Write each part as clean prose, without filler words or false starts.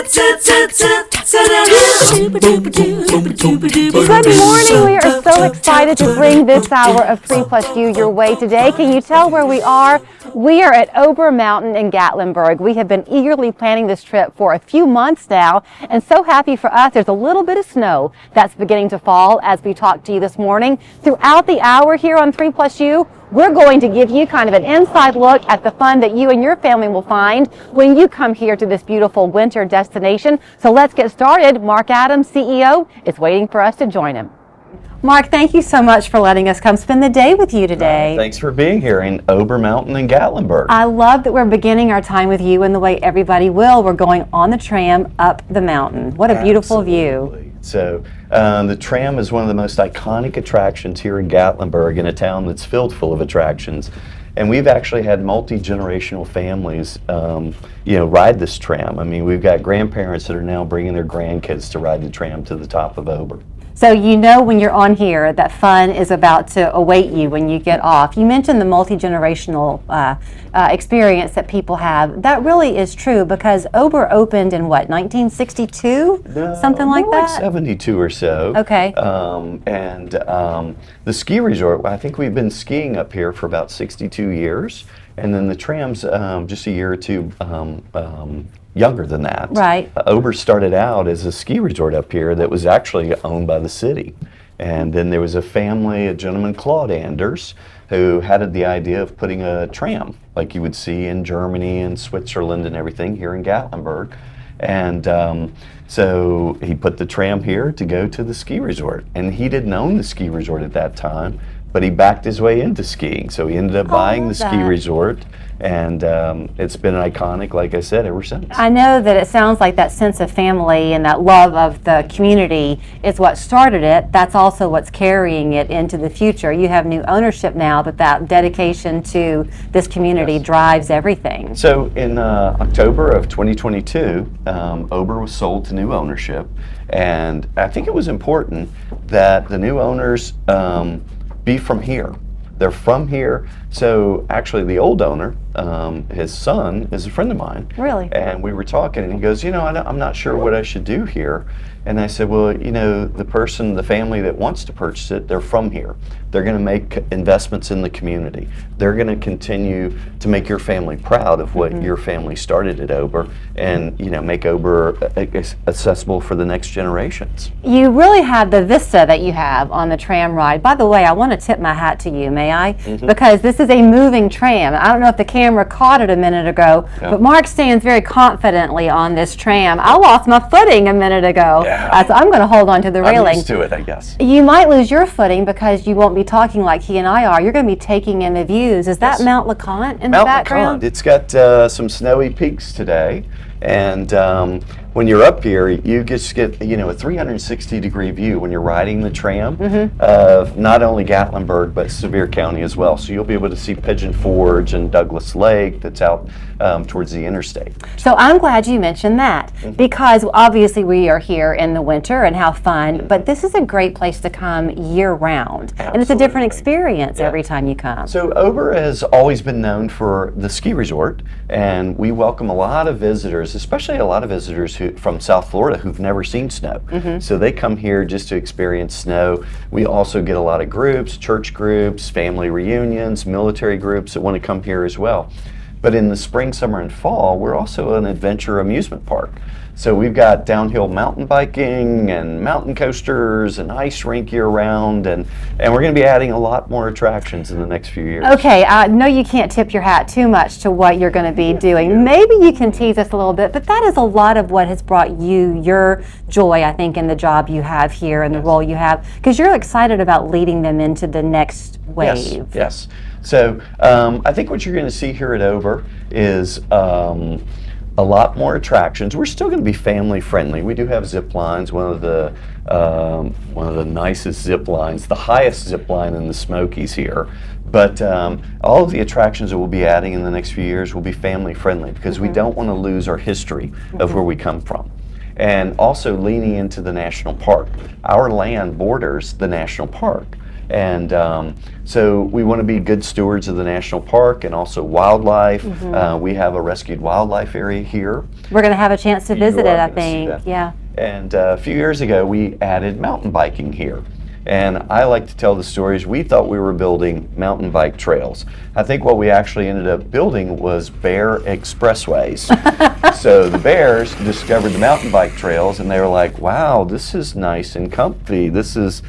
Good morning. We are so excited to bring this hour of 3+U your way today. Can you tell where we are? We are at Ober Mountain in Gatlinburg. We have been eagerly planning this trip for a few months now, and so happy for us. There's a little bit of snow that's beginning to fall as we talk to you this morning. Throughout the hour here on 3+U, we're going to give you kind of an inside look at the fun that you and your family will find when you come here to this beautiful winter destination. So let's get started. Mark Adams, CEO, is waiting for us to join him. Mark, thank you so much for letting us come spend the day with you today. Thanks for being here in Ober Mountain in Gatlinburg. I love that we're beginning our time with you in the way everybody will. We're going on the tram up the mountain. What a beautiful view. So the tram is one of the most iconic attractions here in Gatlinburg, in a town that's filled full of attractions. And we've actually had multi-generational families, ride this tram. I mean, we've got grandparents that are now bringing their grandkids to ride the tram to the top of Ober. So you know when you're on here that fun is about to await you when you get off. You mentioned the multi-generational experience that people have. That really is true because Ober opened in what, 1962? Something like that? Like 72 or so. Okay. The ski resort, I think we've been skiing up here for about 62 years. And then the tram's just a year or two younger than that. Right. Ober started out as a ski resort up here that was actually owned by the city. And then there was a family, a gentleman, Claude Anders, who had the idea of putting a tram like you would see in Germany and Switzerland and everything here in Gatlinburg. And so he put the tram here to go to the ski resort. And he didn't own the ski resort at that time, but he backed his way into skiing. So he ended up buying the ski resort. And it's been iconic, like I said, ever since. I know that it sounds like that sense of family and that love of the community is what started it. That's also what's carrying it into the future. You have new ownership now, but that dedication to this community drives everything. So in October of 2022, Ober was sold to new ownership. And I think it was important that the new owners be from here. They're from here. So actually the old owner, his son, is a friend of mine. Really? And we were talking and he goes, I'm not sure what I should do here. And I said, well, the family that wants to purchase it, they're from here. They're going to make investments in the community. They're going to continue to make your family proud of what your family started at Ober and, make Ober accessible for the next generations. You really have the vista that you have on the tram ride. By the way, I want to tip my hat to you, may I? Because this is a moving tram. I don't know if the camera caught it a minute ago, but Mark stands very confidently on this tram. I lost my footing a minute ago. So I'm going to hold on to the railing. I'm used to it, I guess. You might lose your footing because you won't be talking like he and I are. You're going to be taking in the views. Is that Mount LeConte in the background? Mount LeConte. It's got some snowy peaks today. And when you're up here, you just get a 360-degree view when you're riding the tram of not only Gatlinburg but Sevier County as well. So you'll be able to see Pigeon Forge and Douglas Lake that's out towards the interstate. So I'm glad you mentioned that because obviously we are here in the winter and how fun, but this is a great place to come year-round. And it's a different experience every time you come. So Ober has always been known for the ski resort, and we welcome a lot of visitors, especially a lot of visitors from South Florida who've never seen snow. So they come here just to experience snow. We also get a lot of groups, church groups, family reunions, military groups that want to come here as well. But in the spring, summer, and fall, we're also an adventure amusement park. So we've got downhill mountain biking and mountain coasters and ice rink year-round, and we're going to be adding a lot more attractions in the next few years. Okay, I know you can't tip your hat too much to what you're going to be doing. Maybe you can tease us a little bit, but that is a lot of what has brought you your joy, I think, in the job you have here and the role you have, because you're excited about leading them into the next wave. Yes. So I think what you're going to see here at Ober is a lot more attractions. We're still going to be family friendly. We do have zip lines. One of the nicest zip lines, the highest zip line in the Smokies here. But all of the attractions that we'll be adding in the next few years will be family friendly because we don't want to lose our history of where we come from. And also leaning into the national park. Our land borders the national park. And so we want to be good stewards of the national park and also wildlife. We have a rescued wildlife area here. We're going to have a chance to visit it, I think. Yeah. And a few years ago, we added mountain biking here. And I like to tell the stories. We thought we were building mountain bike trails. I think what we actually ended up building was bear expressways. So the bears discovered the mountain bike trails, and they were like, "Wow, this is nice and comfy. This is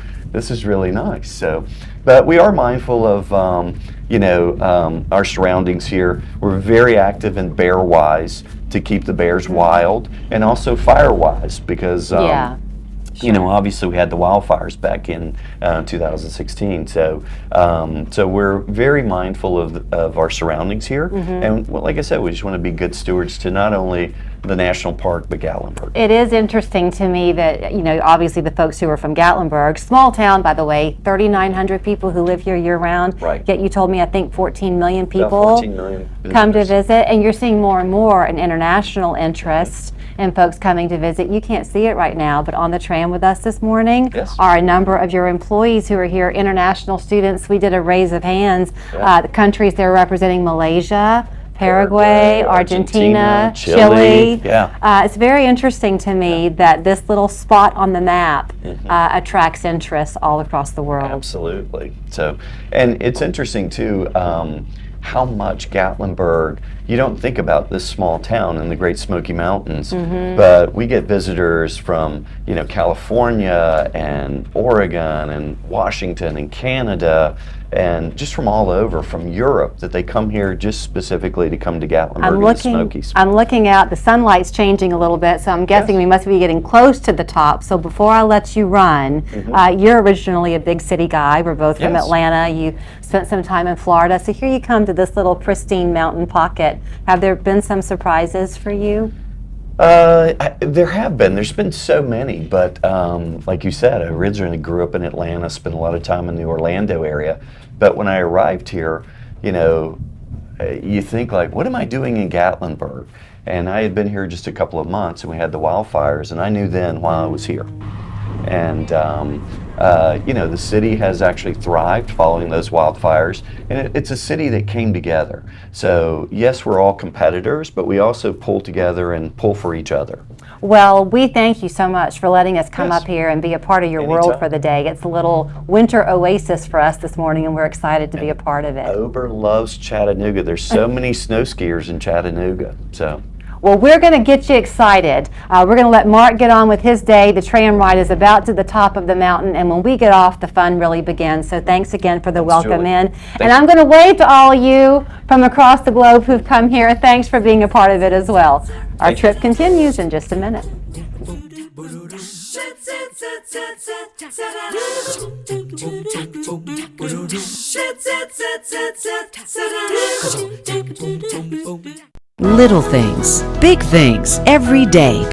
really nice." So, but we are mindful of our surroundings here. We're very active in bear wise to keep the bears wild, and also fire wise because. Obviously we had the wildfires back in 2016, so we're very mindful of our surroundings here, and like I said, we just want to be good stewards to not only the national park but Gatlinburg. It is interesting to me that obviously the folks who are from Gatlinburg, small town by the way, 3,900 people who live here year round. Right. Yet you told me I think 14 million people About 14 million come to visit, and you're seeing more and more an international interest. And folks coming to visit. You can't see it right now, but on the tram with us this morning are a number of your employees who are here, international students. We did a raise of hands. The countries they're representing: Malaysia, Paraguay, Argentina, Chile. It's very interesting to me that this little spot on the map attracts interest all across the world. Absolutely. So, and it's interesting too, how much Gatlinburg, you don't think about this small town in the Great Smoky Mountains, but we get visitors from California and Oregon and Washington and Canada and just from all over, from Europe, that they come here just specifically to come to Gatlinburg and the Smokies. I'm looking out, the sunlight's changing a little bit, so I'm guessing we must be getting close to the top. So before I let you run, you're originally a big city guy. We're both from Atlanta. You spent some time in Florida. So here you come to this little pristine mountain pocket. Have there been some surprises for you? There have been. There's been so many, but like you said, I originally grew up in Atlanta, spent a lot of time in the Orlando area. But when I arrived here, you think like, what am I doing in Gatlinburg? And I had been here just a couple of months, and we had the wildfires, and I knew then why I was here. And the city has actually thrived following those wildfires, and it's a city that came together. So yes, we're all competitors, but we also pull together and pull for each other. Well, we thank you so much for letting us come up here and be a part of your world for the day. It's a little winter oasis for us this morning, and we're excited to be a part of it. Ober loves Chattanooga. There's so many snow skiers in Chattanooga. So. Well, we're going to get you excited. We're going to let Mark get on with his day. The tram ride is about to the top of the mountain, and when we get off, the fun really begins. So thanks again for the welcome in. And I'm going to wave to all of you from across the globe who've come here. Thanks for being a part of it as well. Our trip continues in just a minute. Little things, big things, every day.